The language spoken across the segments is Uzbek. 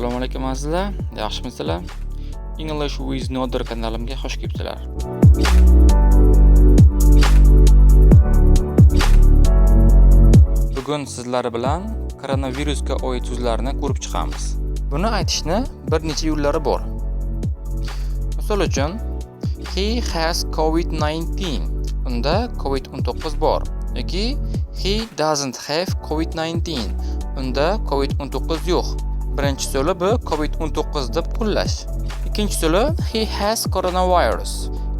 Assalomu alaykum azizlar, yaxshimisizlar? English with Nodir kanalimga xush kelibsizlar. Bugun sizlar bilan koronavirusga oid so'zlarni ko'rib chiqamiz. Buni aytishni bir necha yo'llari bor. Misol uchun, he has COVID-19. Unda COVID-19 bor. Yoki he doesn't have COVID-19. Unda COVID-19 yo'q. Birinchi so'li bu COVID-19 deb qo'llash. Ikkinchi so'li he has coronavirus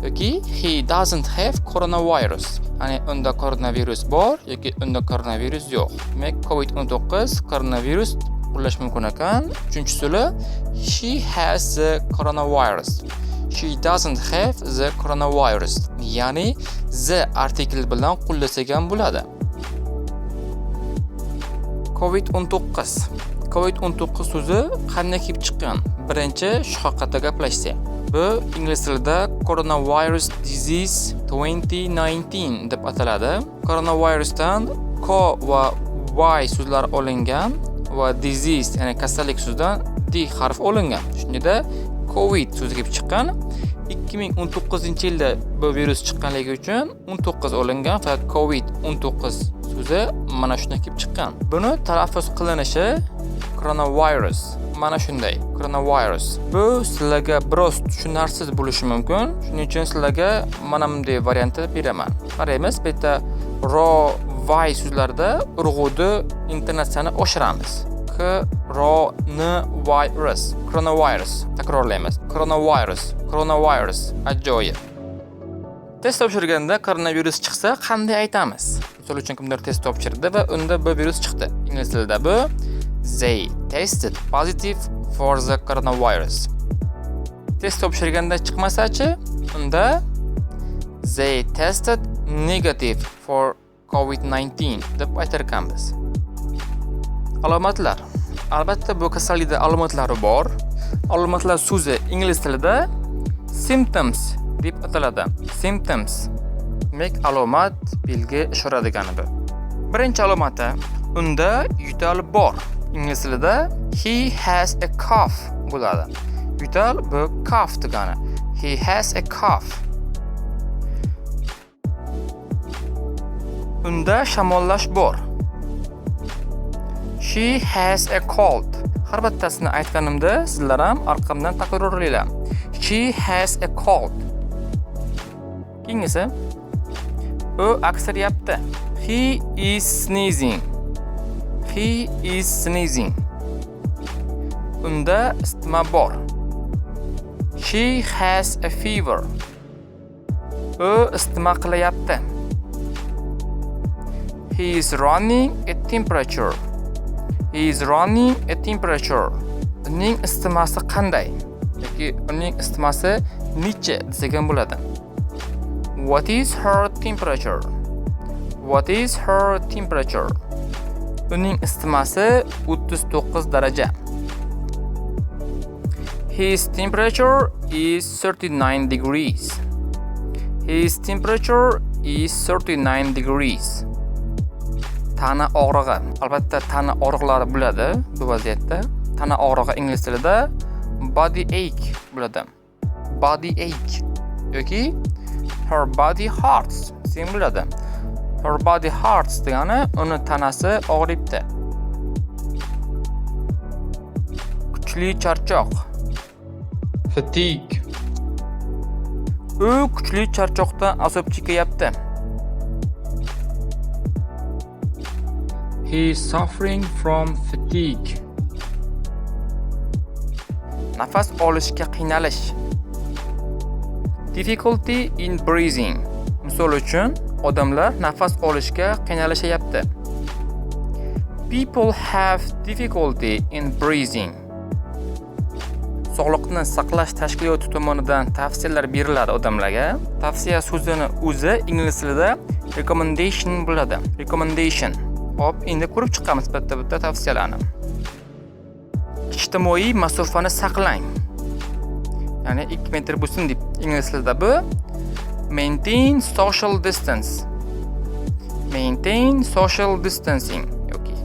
yoki he doesn't have coronavirus. Ya'ni unda koronavirus bor yoki unda koronavirus yo'q. Demak, COVID-19 koronavirus qo'llash mumkin ekan. Uchinchi so'li she has the coronavirus. She doesn't have the coronavirus. Ya'ni the artikl bilan qo'llasak ham bo'ladi. COVID-19 so'zi qanday kelib chiqqan? Birinchi shu haqida gaplashsak. Bu ingliz tilida Coronavirus Disease 2019 deb ataladi. Koronavirusdan co va y so'zlar olingan va disease, ya'ni kasallik so'zidan d harf olingan. Shunda COVID so'zi kelib chiqqan. 2019-yilda bu virus chiqqanligi uchun 19 olingan va COVID-19 so'zi mana shunday kelib chiqqan. Buni talaffuz qilinishi coronavirus. Mana shunday, coronavirus. Bu sizlarga biroz tushunarsiz bo'lishi mumkin. Shuning uchun sizlarga mana bunday variantni beraman. Qaraymiz, bu yerda ro y so'zlarda urg'uni intonatsiyani oshiramiz. Coronavirus. Takrorlaymiz. Coronavirus. Ajoyib. Test topshirganda koronavirus chiqsa qanday aytamiz? Misol uchun kimdir test topshirdi va unda bu virus chiqdi. Ingliz tilida bu they tested positive for the coronavirus. Test topshirganda chiqmasa-chi, unda they tested negative for COVID-19 deb aytar ekanmiz. Alomatlar. Albatta bu kasallikda alomatlari bor. Alomatlar so'zi ingliz tilida symptoms deb ataladi. Symptoms. Demak, alomat, belgi, ishora degani bu. Birinchi alomati unda yutal bor. Ingliz tilida he has a cough bo'ladi. Yutal bu cough degani. He has a cough. Unda shamollash bor. She has a cold. Har bittasini aytganimda sizlar ham orqamdan takrorlaylar. She has a cold. Keyingisi u aksiryapti. He is sneezing. Unda isitma bor. She has a fever. U isitma qilyapti. He is running a temperature. Uning isitmasi qanday? Yoki uning isitmasi necha degan bo'ladi. What is her temperature? Uning isitmasi 39 daraja. His temperature is 39 degrees. Tana og'rig'i. Albatta tana og'riqlari bo'ladi bu vaziyatda. Tana og'rig'i ingliz tilida body ache bo'ladi. Body ache yoki her body hurts degan bo'ladi. Her body hurts degani uni tanasi og'riyapti. Kuchli charchoq. Fatigue. U kuchli charchoqdan azob chekyapti. He is suffering from fatigue. Nafas olishga qiynalish. Difficulty in breathing. Misol uchun, odamlar nafas olishga qiynalishyapti. People have difficulty in breathing. Sog'liqni saqlash tashkiloti tomonidan tavsiyalar beriladi odamlarga. Tavsiya so'zini o'zi ingliz tilida recommendation bo'ladi. Hop, endi ko'rib chiqamiz bitta tavsiyalarni. Ijtimoiy masofani saqlang. Ya'ni 2 metr bo'lsin deb ingliz tilida bu maintain social distancing yoki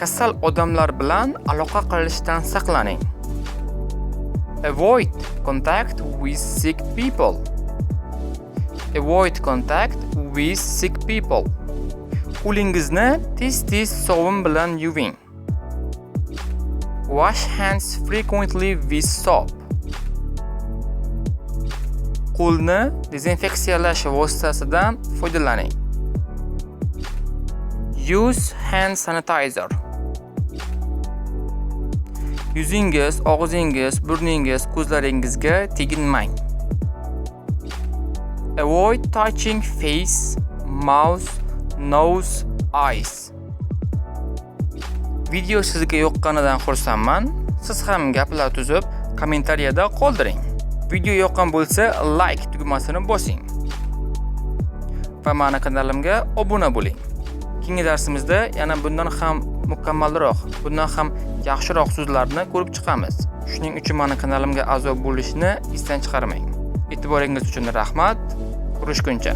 Kasal odamlar bilan aloqa qilishdan saqlaning. Avoid contact with sick people. Avoid contact with sick people. Qo'lingizni tez-tez sovun bilan yuving. Wash hands frequently with soap. Qo'lni dezinfeksiyalash vositasidan foydalaning. Use hand sanitizer. Yuzingiz, og'zingiz, burningiz, ko'zlaringizga teginmang. Avoid touching face, mouth, nose, eyes. Video sizga yoqqanidan xursandman. Siz ham gaplar tuzib, kommentariyada qoldiring. Video yoqqan bo'lsa, like tugmasini bosing. Va meni kanalimga obuna bo'ling. Keyingi darsimizda yana bundan ham mukammalroq, bundan ham yaxshiroq so'zlarni ko'rib chiqamiz. Shuning uchun meni kanalimga a'zo bo'lishni esdan chiqarmang. E'tiboringiz uchun rahmat. Ko'rishguncha.